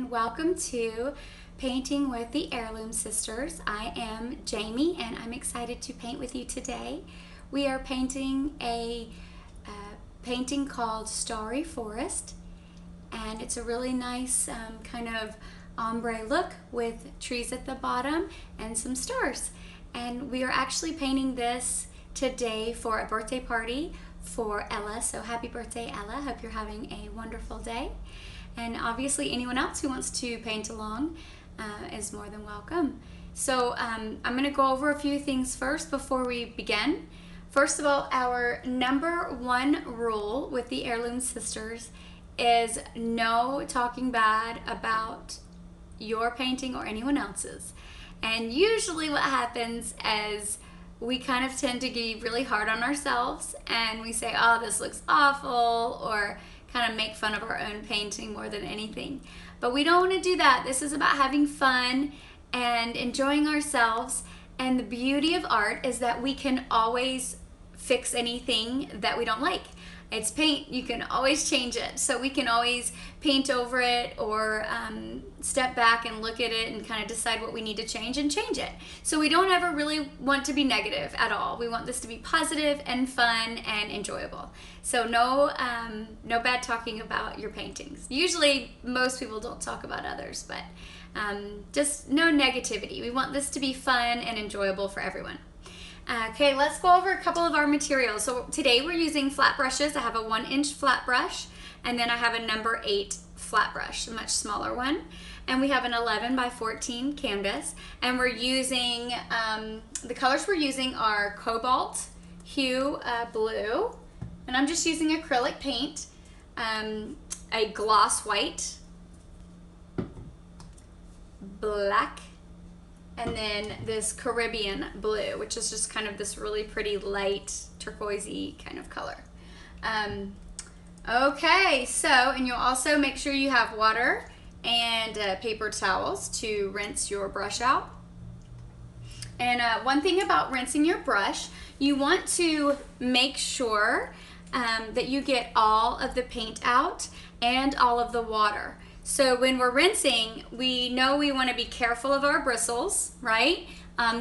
and welcome to Painting with the Heirloom Sisters. I am Jamie and I'm excited to paint with you today. We are painting a painting called Starry Forest, and it's a really nice kind of ombre look with trees at the bottom and some stars. And we are actually painting this today for a birthday party for Ella. So happy birthday, Ella. Hope you're having a wonderful day. And obviously anyone else who wants to paint along is more than welcome. So I'm going to go over a few things first before we begin. First of all, our number one rule with the Heirloom Sisters is no talking bad about your painting or anyone else's. And usually what happens is we kind of tend to be really hard on ourselves and we say, oh, this looks awful, or kind of make fun of our own painting more than anything. But we don't want to do that. This is about having fun and enjoying ourselves. And the beauty of art is that we can always fix anything that we don't like. It's paint, you can always change it. So we can always paint over it or step back and look at it and kind of decide what we need to change and change it. So we don't ever really want to be negative at all. We want this to be positive and fun and enjoyable. So no bad talking about your paintings. Usually most people don't talk about others, but just no negativity. We want this to be fun and enjoyable for everyone. Okay, let's go over a couple of our materials. So today we're using flat brushes. I have a 1-inch flat brush, and then I have a number 8 flat brush, a much smaller one. And we have an 11 by 14 canvas. And we're using, the colors we're using are cobalt hue blue, and I'm just using acrylic paint, a gloss white, black, and then this Caribbean blue, which is just kind of this really pretty light turquoisey kind of color. Okay, so, and you'll also make sure you have water and paper towels to rinse your brush out. And one thing about rinsing your brush, you want to make sure that you get all of the paint out and all of the water. So when we're rinsing, we know we want to be careful of our bristles, right?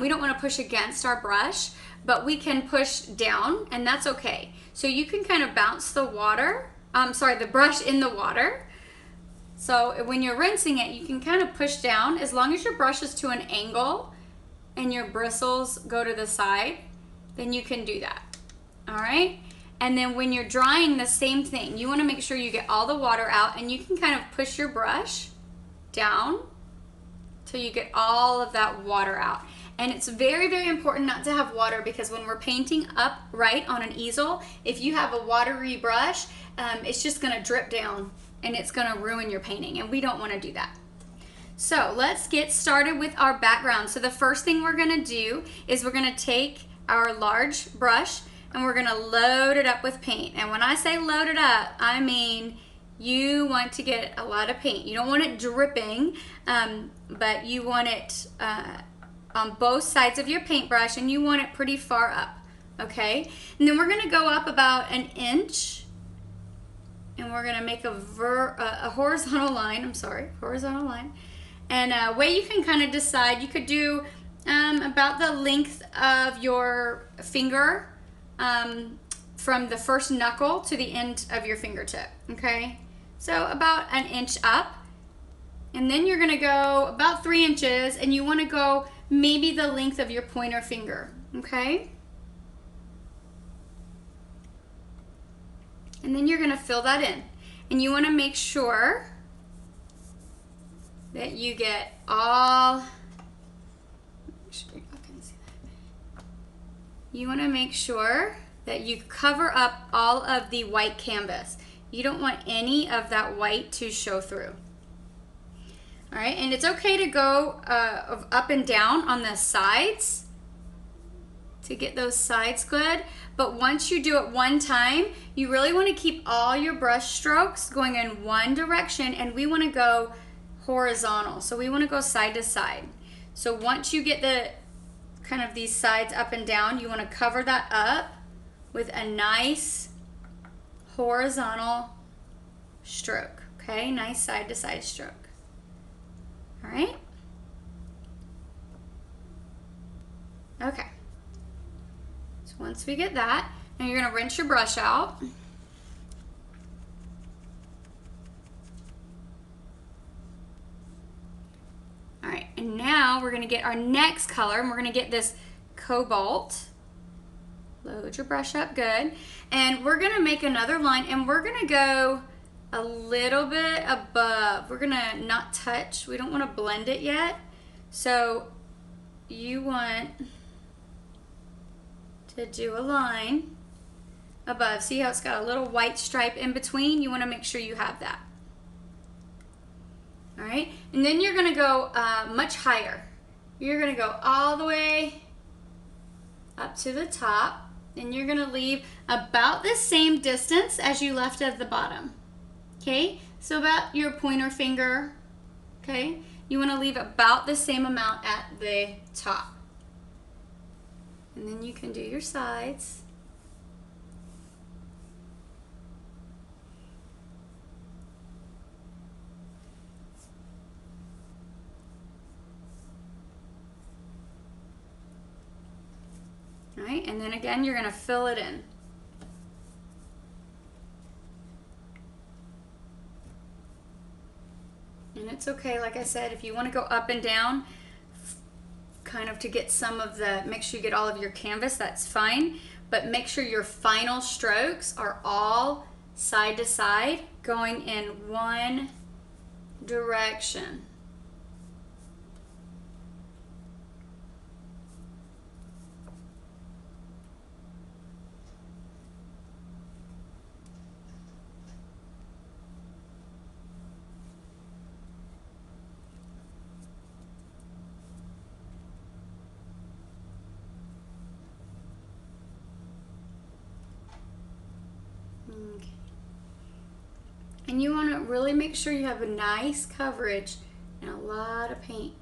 We don't want to push against our brush, but we can push down, and that's okay. So you can kind of bounce the the brush in the water. So when you're rinsing it, you can kind of push down as long as your brush is to an angle and your bristles go to the side, then you can do that, all right? And then when you're drying, the same thing. You want to make sure you get all the water out, and you can kind of push your brush down till you get all of that water out. And it's very, very important not to have water, because when we're painting upright on an easel, if you have a watery brush, it's just going to drip down and it's going to ruin your painting, and we don't want to do that. So let's get started with our background. So the first thing we're going to do is we're going to take our large brush and we're going to load it up with paint. And when I say load it up, I mean you want to get a lot of paint. You don't want it dripping, but you want it on both sides of your paintbrush, and you want it pretty far up, okay? And then we're going to go up about 1 inch, and we're going to make a horizontal line, horizontal line. And a way you can kind of decide, you could do about the length of your finger, from the first knuckle to the end of your fingertip, okay? So about 1 inch up, and then you're gonna go about 3 inches, and you wanna go maybe the length of your pointer finger, okay? And then you're gonna fill that in, and you wanna make sure that you get all, you want to make sure that you cover up all of the white canvas. You don't want any of that white to show through. All right, and it's okay to go up and down on the sides to get those sides good. But once you do it one time, you really want to keep all your brush strokes going in one direction, and we want to go horizontal. So we want to go side to side. So once you get the kind of these sides up and down, you want to cover that up with a nice horizontal stroke, okay? Nice side to side stroke. All right. Okay. So once we get that, now you're going to rinse your brush out. All right, and now we're going to get our next color, and we're going to get this cobalt. Load your brush up good. And we're going to make another line, and we're going to go a little bit above. We're going to not touch. We don't want to blend it yet. So you want to do a line above. See how it's got a little white stripe in between? You want to make sure you have that. All right, and then you're going to go much higher. You're going to go all the way up to the top, and you're going to leave about the same distance as you left at the bottom. Okay, so about your pointer finger. Okay, you want to leave about the same amount at the top. And then you can do your sides. All right, and then again, you're going to fill it in. And it's okay, like I said, if you want to go up and down, kind of to get some of the, make sure you get all of your canvas, that's fine. But make sure your final strokes are all side to side, going in one direction. Okay. And you want to really make sure you have a nice coverage and a lot of paint.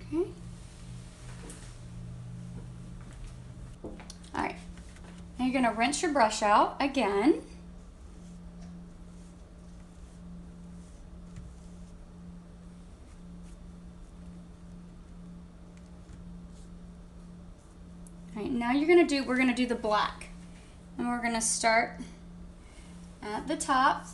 Okay. All right. Now you're going to rinse your brush out again. All right, now we're going to do the black. And we're going to start at the top.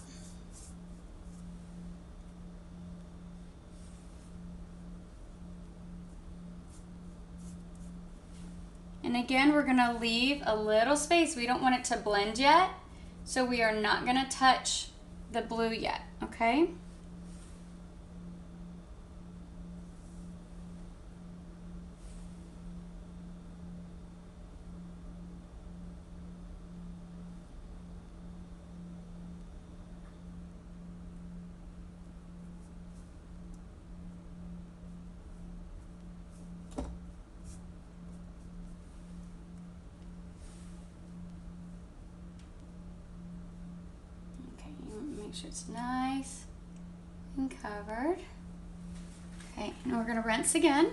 And again, we're going to leave a little space. We don't want it to blend yet, so we are not going to touch the blue yet, okay? Make sure it's nice and covered. Okay, now we're going to rinse again.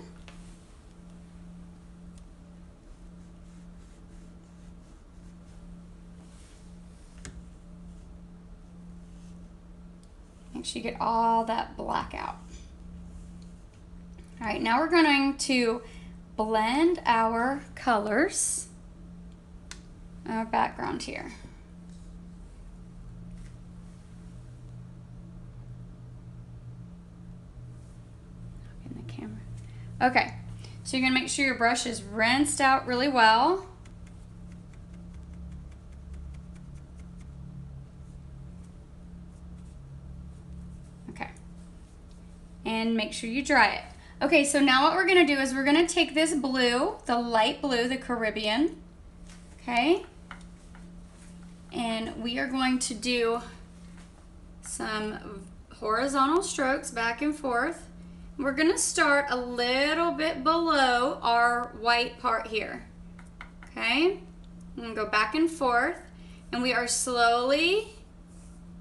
Make sure you get all that black out. All right, now we're going to blend our colors, our background here. Okay, so you're going to make sure your brush is rinsed out really well. Okay, and make sure you dry it. Okay, so now what we're going to do is we're going to take this blue, the light blue, the Caribbean, okay, and we are going to do some horizontal strokes back and forth. We're going to start a little bit below our white part here, okay? I'm going to go back and forth, and we are slowly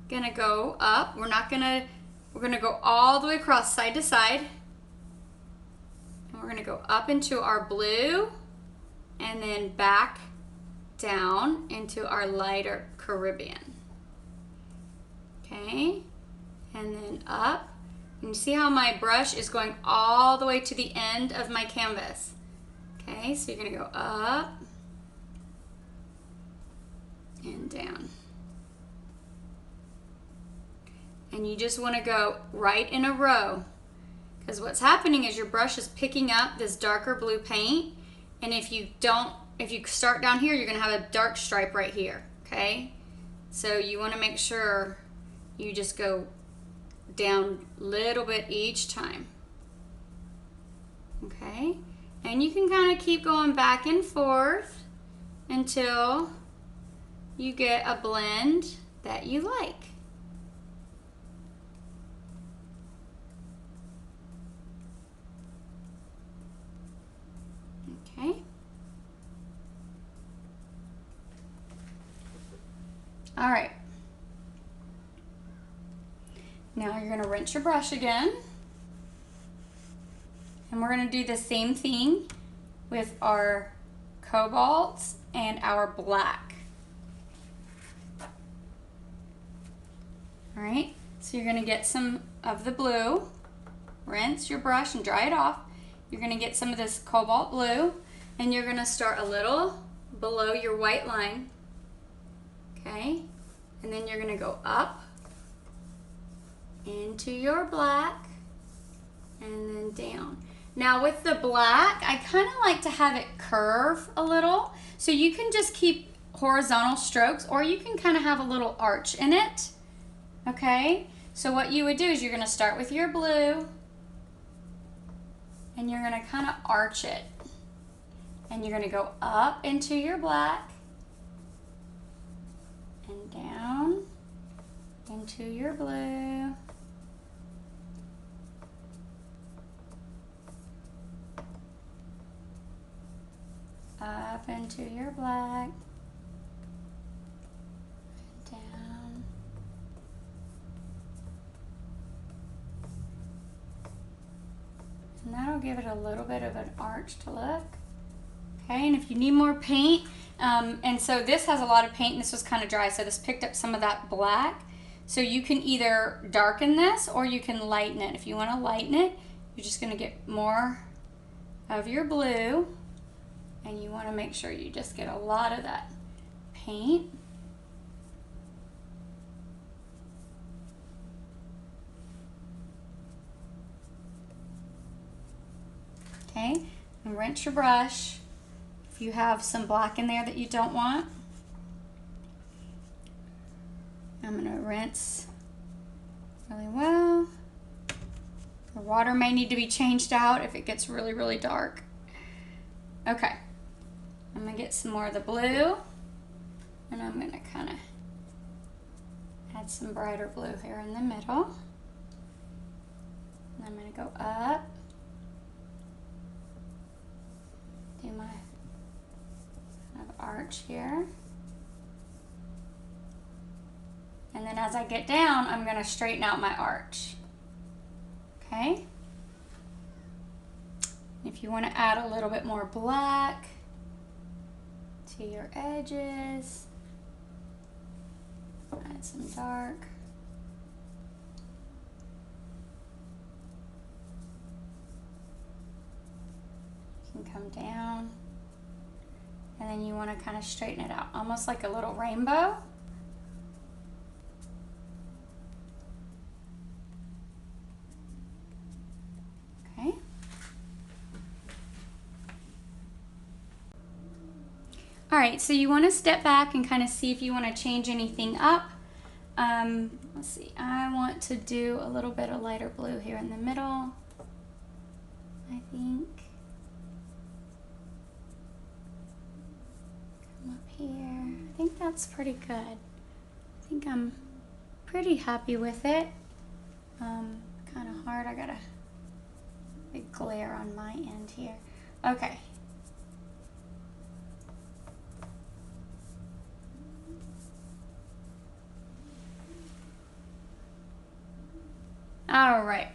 going to go up. We're going to go all the way across side to side, and we're going to go up into our blue, and then back down into our lighter Caribbean. Okay, and then up. And you see how my brush is going all the way to the end of my canvas. Okay, so you're gonna go up and down. And you just wanna go right in a row, because what's happening is your brush is picking up this darker blue paint, and if you start down here, you're gonna have a dark stripe right here, okay? So you wanna make sure you just go down a little bit each time, okay? And you can kind of keep going back and forth until you get a blend that you like. Okay. All right. Now you're going to rinse your brush again. And we're going to do the same thing with our cobalts and our black. All right, so you're going to get some of the blue, rinse your brush and dry it off. You're going to get some of this cobalt blue, and you're going to start a little below your white line, okay? And then you're going to go up into your black and then down. Now with the black, I kind of like to have it curve a little. So you can just keep horizontal strokes, or you can kind of have a little arch in it. Okay? So what you would do is you're going to start with your blue, and you're going to kind of arch it. And you're going to go up into your black and down into your blue. Up into your black, down, and that'll give it a little bit of an arched look. Okay, and if you need more paint, and so this has a lot of paint, and this was kind of dry, so this picked up some of that black. So you can either darken this or you can lighten it. If you want to lighten it, you're just going to get more of your blue. And you want to make sure you just get a lot of that paint. Okay, and rinse your brush if you have some black in there that you don't want. I'm going to rinse really well. The water may need to be changed out if it gets really, really dark. Okay. I'm going to get some more of the blue, and I'm going to kind of add some brighter blue here in the middle. And I'm going to go up, do my kind of arch here. And then as I get down, I'm going to straighten out my arch. Okay? If you want to add a little bit more black to your edges, add some dark. You can come down, and then you want to kind of straighten it out, almost like a little rainbow. Okay. All right, so you want to step back and kind of see if you want to change anything up. Let's see, I want to do a little bit of lighter blue here in the middle, I think. Come up here. I think that's pretty good. I think I'm pretty happy with it. Kind of hard, I got a big glare on my end here. Okay. All right.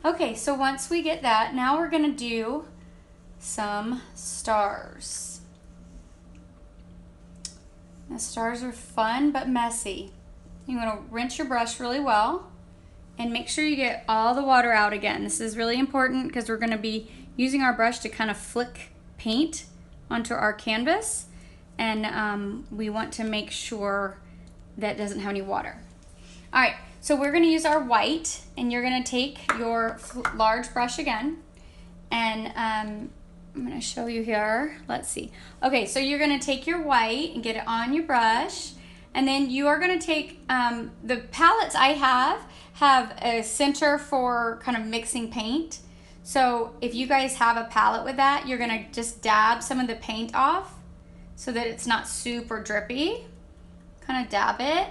Okay, so once we get that, now we're gonna do some stars. The stars are fun but messy. You want to rinse your brush really well and make sure you get all the water out again. This is really important because we're going to be using our brush to kind of flick paint onto our canvas, and we want to make sure that doesn't have any water. All right, so we're going to use our white, and you're going to take your large brush again, and I'm going to show you here. Let's see. Okay, so you're going to take your white and get it on your brush, and then you are going to take the palettes I have a center for kind of mixing paint. So if you guys have a palette with that, you're gonna just dab some of the paint off so that it's not super drippy. Kind of dab it.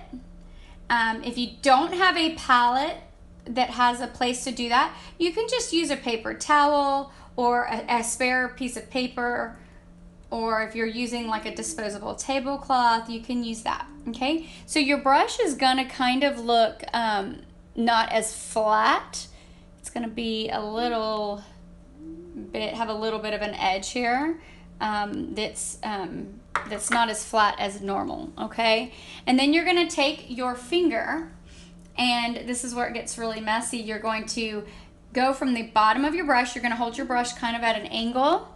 If you don't have a palette that has a place to do that, you can just use a paper towel or a spare piece of paper, or if you're using like a disposable tablecloth, you can use that, okay? So your brush is gonna kind of look not as flat. It's gonna be a little bit, have a little bit of an edge here that's not as flat as normal, okay? And then you're gonna take your finger, and this is where it gets really messy. You're going to go from the bottom of your brush. You're gonna hold your brush kind of at an angle,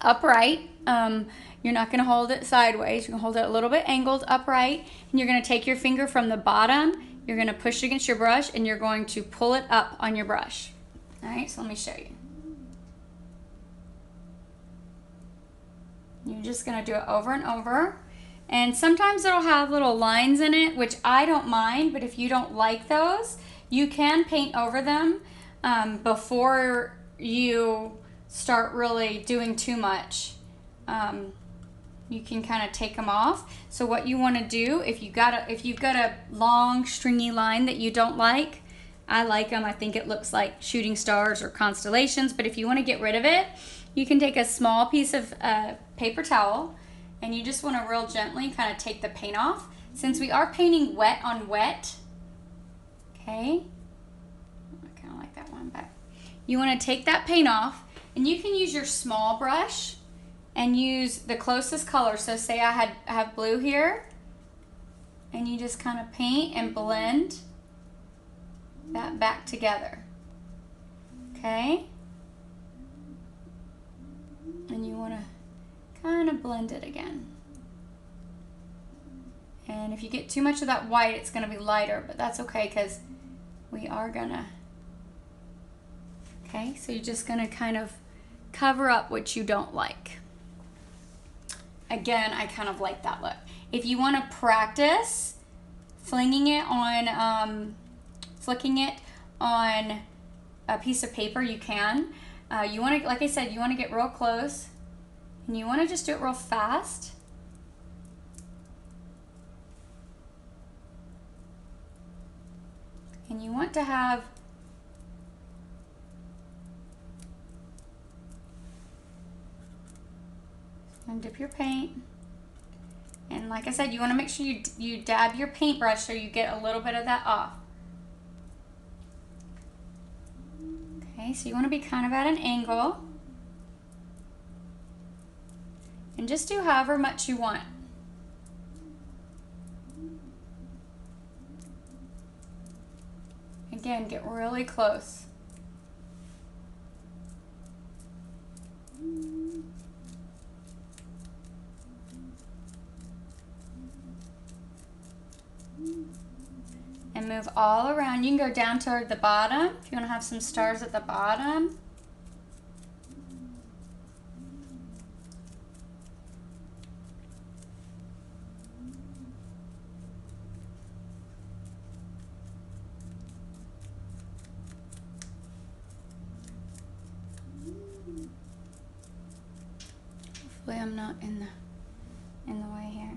upright. You're not gonna hold it sideways. You're gonna hold it a little bit angled, upright, and you're gonna take your finger from the bottom. You're going to push it against your brush, and you're going to pull it up on your brush. All right, so let me show you. You're just going to do it over and over. And sometimes it'll have little lines in it, which I don't mind, but if you don't like those, you can paint over them before you start really doing too much. You can kind of take them off. So what you want to do, if you've got a long stringy line that you don't like, I like them. I think it looks like shooting stars or constellations. But if you want to get rid of it, you can take a small piece of paper towel, and you just want to real gently kind of take the paint off. Since we are painting wet on wet, okay, I kind of like that one, but you want to take that paint off, and you can use your small brush and use the closest color. So say I have blue here, and you just kind of paint and blend that back together, okay? And you want to kind of blend it again. And if you get too much of that white, it's going to be lighter, but that's okay because we are gonna, okay? So you're just going to kind of cover up what you don't like. Again, I kind of like that look. If you want to practice flicking it on a piece of paper, you can. You want to, like I said, you want to get real close, and you want to just do it real fast. And you want to have and dip your paint, and like I said, you want to make sure you dab your paintbrush so you get a little bit of that off. Okay, so you want to be kind of at an angle, and just do however much you want. Again, get really close. And move all around. You can go down toward the bottom if you want to have some stars at the bottom. Hopefully I'm not in the way here.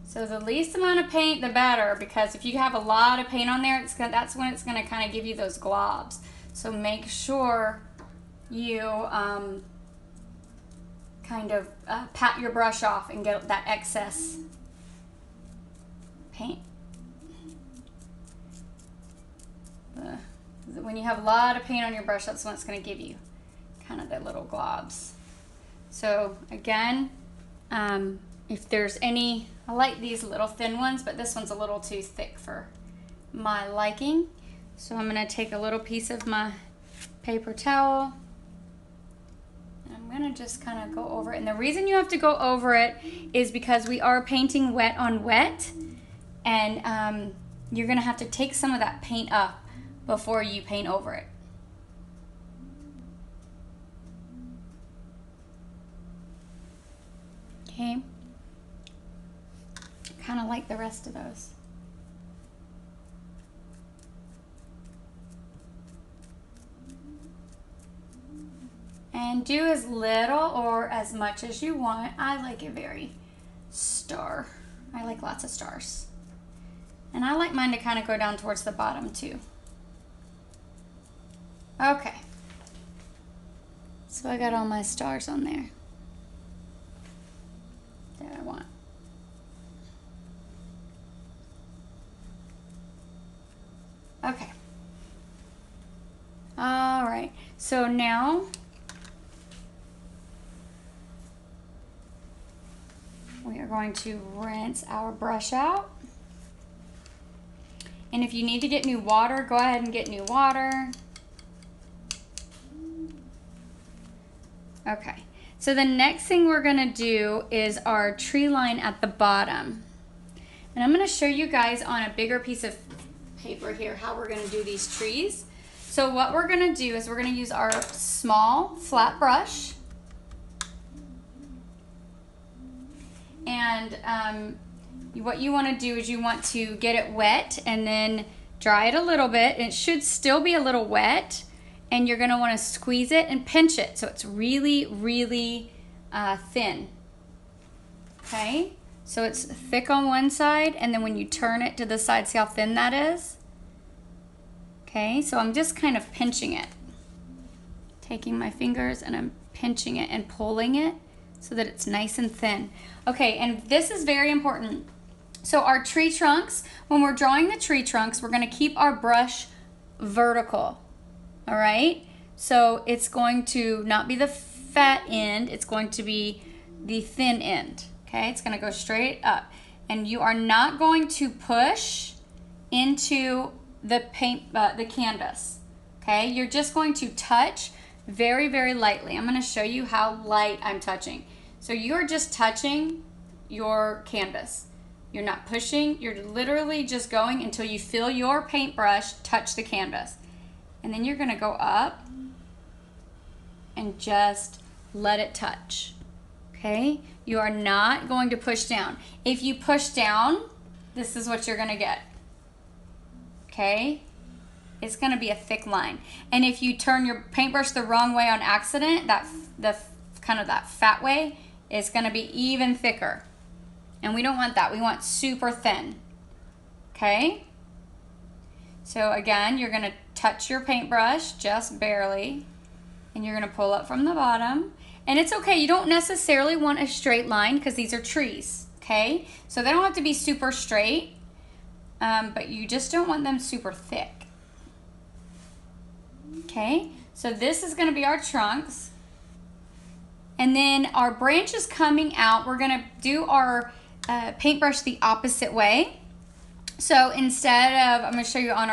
So the least amount of paint, the better, because if you have a lot of paint on there, that's when it's going to kind of give you those globs. So make sure you kind of pat your brush off and get that excess paint. When you have a lot of paint on your brush, that's when it's going to give you kind of the little globs. So again, if there's any, I like these little thin ones, but this one's a little too thick for my liking. So I'm gonna take a little piece of my paper towel. I'm gonna just kind of go over it. And the reason you have to go over it is because we are painting wet on wet. And you're gonna have to take some of that paint up before you paint over it. Okay. Kind of like the rest of those. And do as little or as much as you want. I like it very star. I like lots of stars. And I like mine to kind of go down towards the bottom too. Okay. So I got all my stars on there that I want. Okay. All right. So now we are going to rinse our brush out. And if you need to get new water, go ahead and get new water. Okay, so the next thing we're gonna do is our tree line at the bottom. And I'm gonna show you guys on a bigger piece of paper here how we're gonna do these trees. So what we're gonna do is we're gonna use our small flat brush. And what you want to do is you want to get it wet and then dry it a little bit. And it should still be a little wet. And you're going to want to squeeze it and pinch it so it's really, really thin. Okay? So it's thick on one side, and then when you turn it to the side, see how thin that is? Okay, so I'm just kind of pinching it. Taking my fingers and I'm pinching it and pulling it so that it's nice and thin. Okay, and this is very important. So our tree trunks, when we're drawing the tree trunks, we're gonna keep our brush vertical, all right? So it's going to not be the fat end, it's going to be the thin end, okay? It's gonna go straight up. And you are not going to push into the paint, the canvas, okay? You're just going to touch very, very lightly. I'm gonna show you how light I'm touching. So you're just touching your canvas. You're not pushing, you're literally just going until you feel your paintbrush touch the canvas. And then you're gonna go up and just let it touch, okay? You are not going to push down. If you push down, this is what you're gonna get, okay? It's gonna be a thick line. And if you turn your paintbrush the wrong way on accident, the kind of that fat way, it's gonna be even thicker. And we don't want that. We want super thin, okay? So again, you're gonna touch your paintbrush just barely, and you're gonna pull up from the bottom. And it's okay, you don't necessarily want a straight line because these are trees, okay? So they don't have to be super straight, but you just don't want them super thick. Okay, so this is gonna be our trunks. And then our branches coming out, we're gonna do our paintbrush the opposite way. So instead of, I'm gonna show you on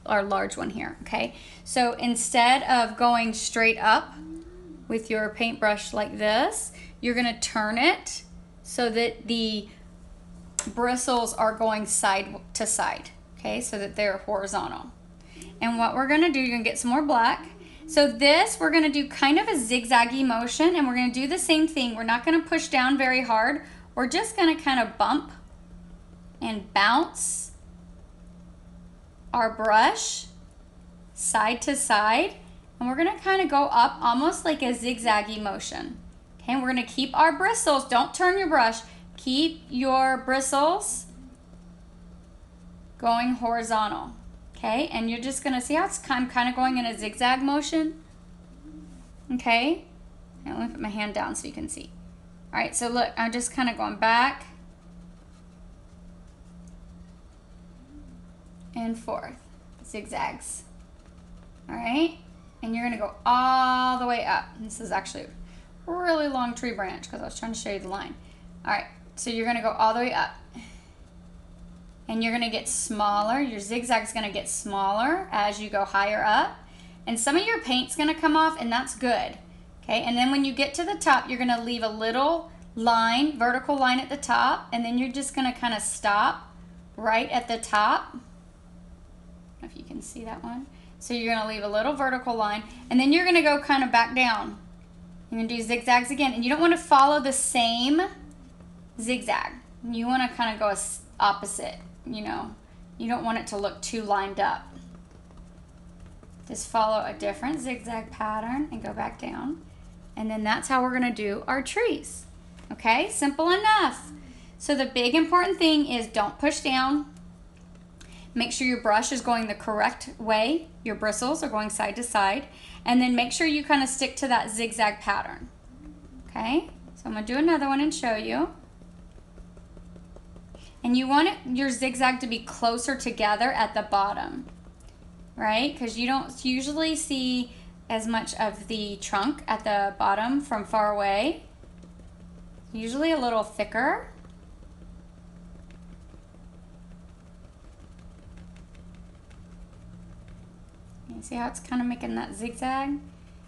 our large one here, okay? So instead of going straight up with your paintbrush like this, you're gonna turn it so that the bristles are going side to side, okay? So that they're horizontal. And what we're gonna do, you're gonna get some more black. So this, we're gonna do kind of a zigzaggy motion, and we're gonna do the same thing. We're not gonna push down very hard. We're just gonna kind of bump and bounce our brush side to side, and we're gonna kind of go up almost like a zigzaggy motion. Okay, and we're gonna keep our bristles, don't turn your brush, keep your bristles going horizontal. Okay, and you're just gonna see how I'm kind of going in a zigzag motion. Okay, and let me put my hand down so you can see. All right, so look, I'm just kind of going back and forth, zigzags. All right, and you're gonna go all the way up. This is actually a really long tree branch because I was trying to show you the line. All right, so you're gonna go all the way up. And you're gonna get smaller. Your zigzag's gonna get smaller as you go higher up. And some of your paint's gonna come off, and that's good. Okay, and then when you get to the top, you're gonna leave a little line, vertical line at the top, and then you're just gonna kind of stop right at the top. I don't know if you can see that one. So you're gonna leave a little vertical line, and then you're gonna go kind of back down. You're gonna do zigzags again, and you don't wanna follow the same zigzag. You wanna kind of go opposite, you know. You don't want it to look too lined up. Just follow a different zigzag pattern and go back down. And then that's how we're gonna do our trees. Okay, simple enough. So the big important thing is don't push down. Make sure your brush is going the correct way. Your bristles are going side to side. And then make sure you kind of stick to that zigzag pattern. Okay, so I'm gonna do another one and show you. And you want your zigzag to be closer together at the bottom, right? Because you don't usually see as much of the trunk at the bottom from far away. Usually a little thicker. You see how it's kind of making that zigzag?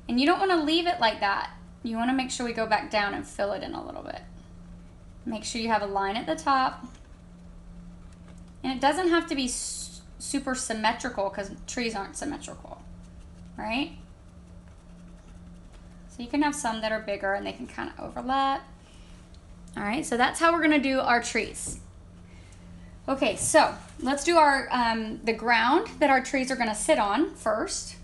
And you don't want to leave it like that. You want to make sure we go back down and fill it in a little bit. Make sure you have a line at the top. And it doesn't have to be super symmetrical because trees aren't symmetrical, right? So you can have some that are bigger and they can kind of overlap. All right, so that's how we're gonna do our trees. Okay, so let's do our the ground that our trees are gonna sit on first.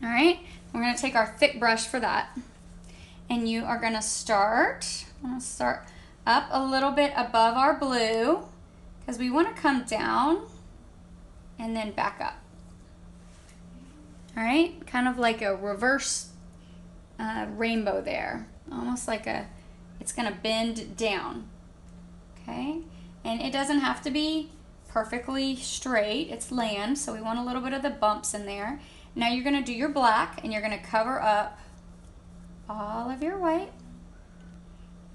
All right, we're gonna take our thick brush for that. And you are gonna start, I'm gonna start up a little bit above our blue because we wanna come down and then back up. All right, kind of like a reverse rainbow there. Almost like it's gonna bend down, okay? And it doesn't have to be perfectly straight, it's land, so we want a little bit of the bumps in there. Now you're gonna do your black and you're gonna cover up all of your white.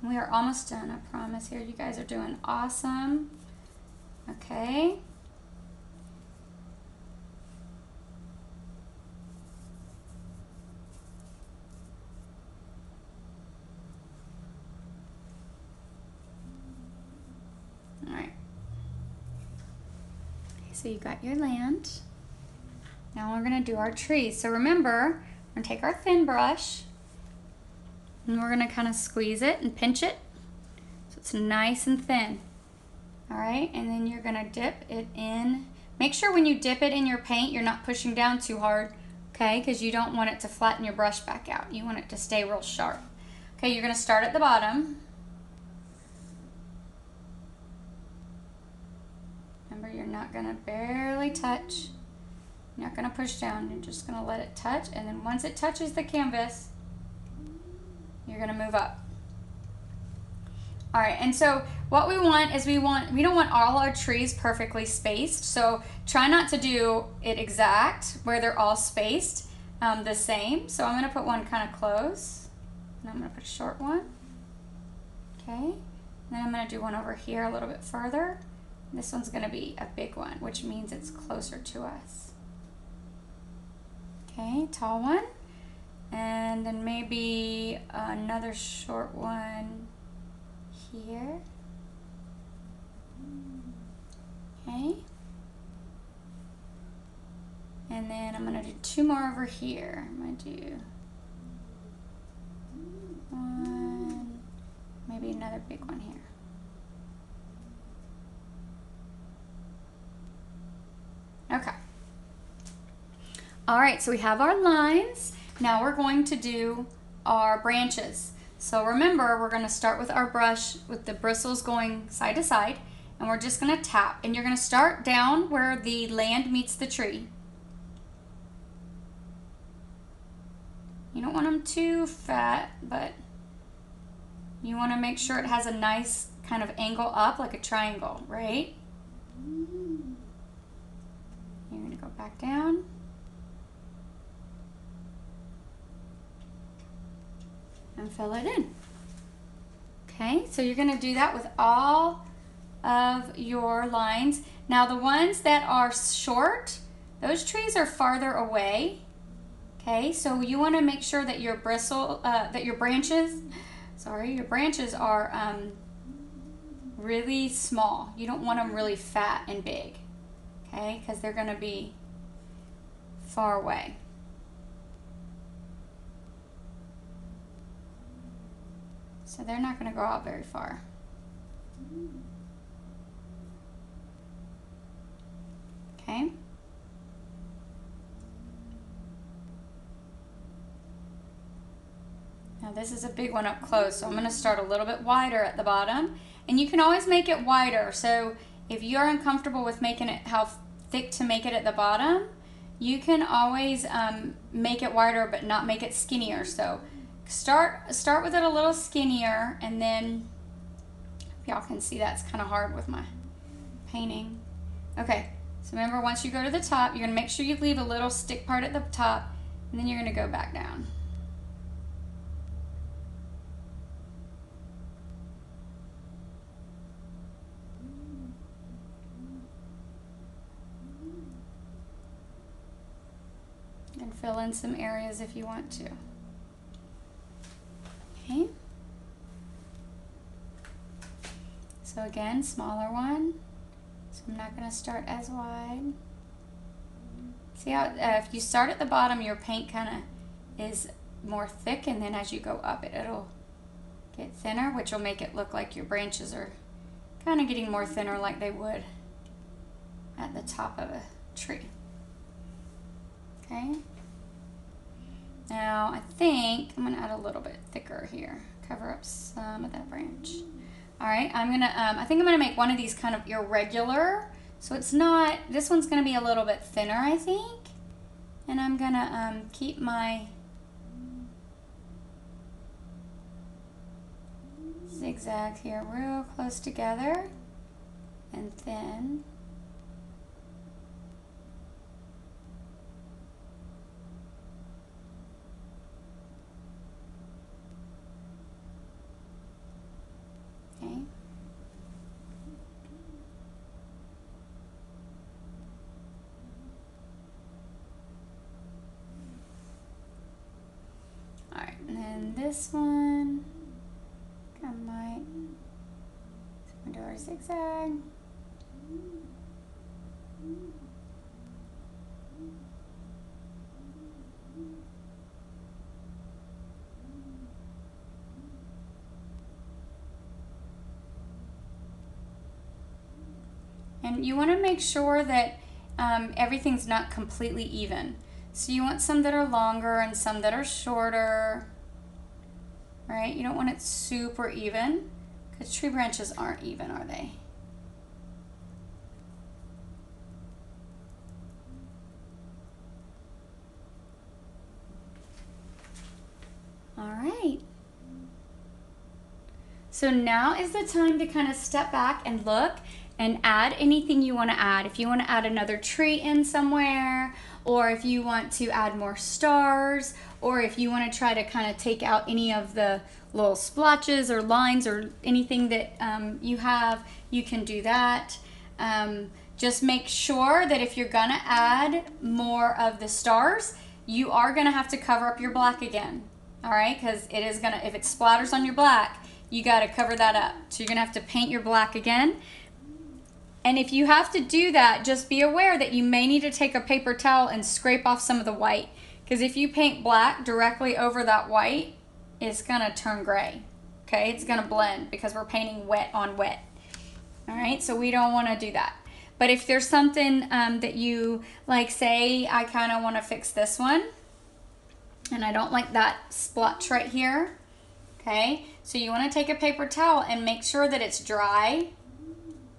We are almost done, I promise here. You guys are doing awesome, okay? So you got your land. Now we're gonna do our trees. So remember, we're gonna take our thin brush and we're gonna kind of squeeze it and pinch it so it's nice and thin. All right, and then you're gonna dip it in. Make sure when you dip it in your paint, you're not pushing down too hard, okay? Because you don't want it to flatten your brush back out. You want it to stay real sharp. Okay, you're gonna start at the bottom. Remember, you're not gonna barely touch. You're not gonna push down. You're just gonna let it touch, and then once it touches the canvas, you're gonna move up. All right, and so what we want is we don't want all our trees perfectly spaced, so try not to do it exact where they're all spaced the same. So I'm gonna put one kind of close, and I'm gonna put a short one. Okay, then I'm gonna do one over here a little bit further. This one's gonna be a big one, which means it's closer to us. Okay, tall one. And then maybe another short one here. Okay. And then I'm gonna do two more over here. I'm gonna do one, maybe another big one here. Okay. All right, so we have our lines. Now we're going to do our branches. So remember, we're gonna start with our brush with the bristles going side to side, and we're just gonna tap. And you're gonna start down where the land meets the tree. You don't want them too fat, but you wanna make sure it has a nice kind of angle up, like a triangle, right? You're gonna go back down. And fill it in. Okay, so you're going to do that with all of your lines. Now the ones that are short, those trees are farther away. Okay, so you want to make sure that your branches are really small. You don't want them really fat and big, okay, because they're going to be far away. So they're not going to go out very far. Okay. Now this is a big one up close, so I'm going to start a little bit wider at the bottom. And you can always make it wider. So if you're uncomfortable with making it how thick to make it at the bottom, you can always make it wider but not make it skinnier. So start with it a little skinnier, and then y'all can see that's kind of hard with my painting. Okay, so remember, once you go to the top, you're going to make sure you leave a little stick part at the top, and then you're going to go back down. And fill in some areas if you want to. Okay. So again, smaller one. So I'm not going to start as wide. See how if you start at the bottom, your paint kind of is more thick, and then as you go up, it'll get thinner, which will make it look like your branches are kind of getting more thinner like they would at the top of a tree. Okay. Now I think I'm gonna add a little bit thicker here. Cover up some of that branch. All right, I think I'm gonna make one of these kind of irregular. So it's not, this one's gonna be a little bit thinner, I think. And I'm gonna keep my zigzags here real close together and thin. Okay. All right, and then this one, I might do our zigzag. And you want to make sure that everything's not completely even. So you want some that are longer and some that are shorter, right? You don't want it super even, because tree branches aren't even, are they? All right. So now is the time to kind of step back and look and add anything you want to add. If you want to add another tree in somewhere, or if you want to add more stars, or if you want to try to kind of take out any of the little splotches or lines or anything that you have, you can do that. Just make sure that if you're gonna add more of the stars, you are gonna have to cover up your black again. All right, because it is gonna, if it splatters on your black, you gotta cover that up. So you're gonna have to paint your black again. And if you have to do that, just be aware that you may need to take a paper towel and scrape off some of the white. Because if you paint black directly over that white, it's gonna turn gray. Okay, it's gonna blend because we're painting wet on wet. All right, so we don't wanna do that. But if there's something that you, like say, I kinda wanna fix this one, and I don't like that splotch right here, okay? So you wanna take a paper towel and make sure that it's dry,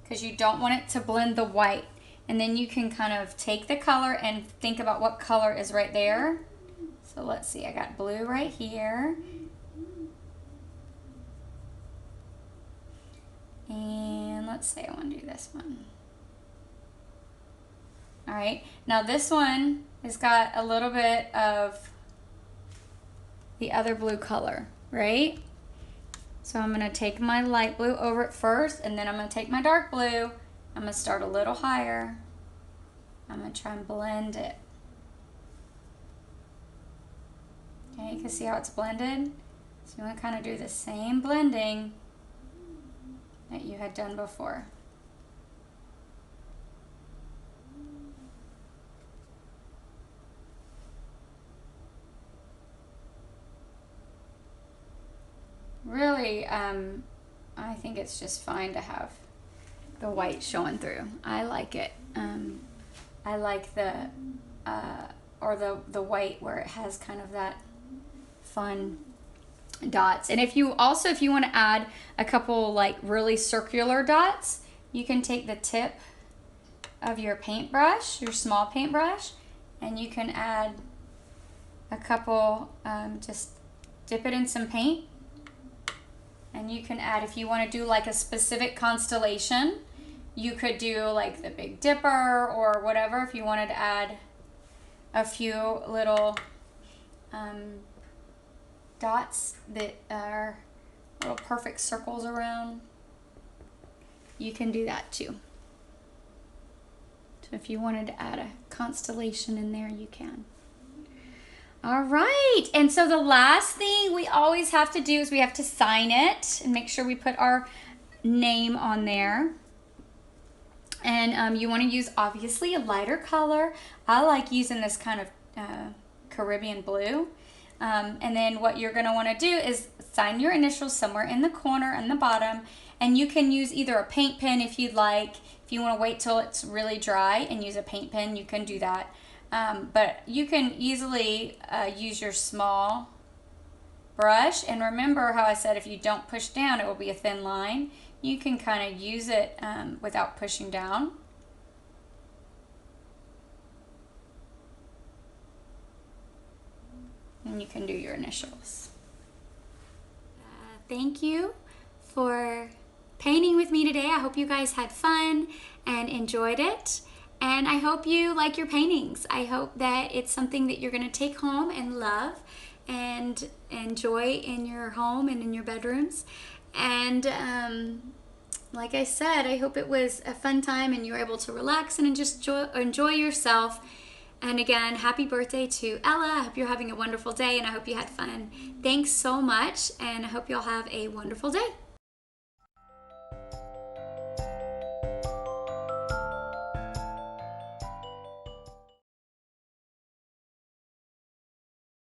because you don't want it to blend the white. And then you can kind of take the color and think about what color is right there. So let's see, I got blue right here. And let's say I want to do this one. All right, now this one has got a little bit of the other blue color, right? So I'm going to take my light blue over it first, and then I'm going to take my dark blue. I'm going to start a little higher. I'm going to try and blend it. Okay, you can see how it's blended? So you want to kind of do the same blending that you had done before. Really, I think it's just fine to have the white showing through. I like it. I like the white where it has kind of that fun dots. And if you want to add a couple like really circular dots, you can take the tip of your paintbrush, your small paintbrush, and you can add a couple, just dip it in some paint. And you can add, if you want to do like a specific constellation, you could do like the Big Dipper or whatever if you wanted to add a few little dots that are little perfect circles around. You can do that too. So if you wanted to add a constellation in there, you can. All right, and so the last thing we always have to do is we have to sign it and make sure we put our name on there. And you want to use, obviously, a lighter color. I like using this kind of Caribbean blue. And then what you're going to want to do is sign your initials somewhere in the corner and the bottom. And you can use either a paint pen if you'd like. If you want to wait till it's really dry and use a paint pen, you can do that. But you can easily use your small brush. And remember how I said if you don't push down, it will be a thin line. You can kind of use it without pushing down. And you can do your initials. Thank you for painting with me today. I hope you guys had fun and enjoyed it. And I hope you like your paintings. I hope that it's something that you're going to take home and love and enjoy in your home and in your bedrooms. And like I said, I hope it was a fun time and you were able to relax and just enjoy yourself. And again, happy birthday to Ella. I hope you're having a wonderful day and I hope you had fun. Thanks so much, and I hope you all have a wonderful day.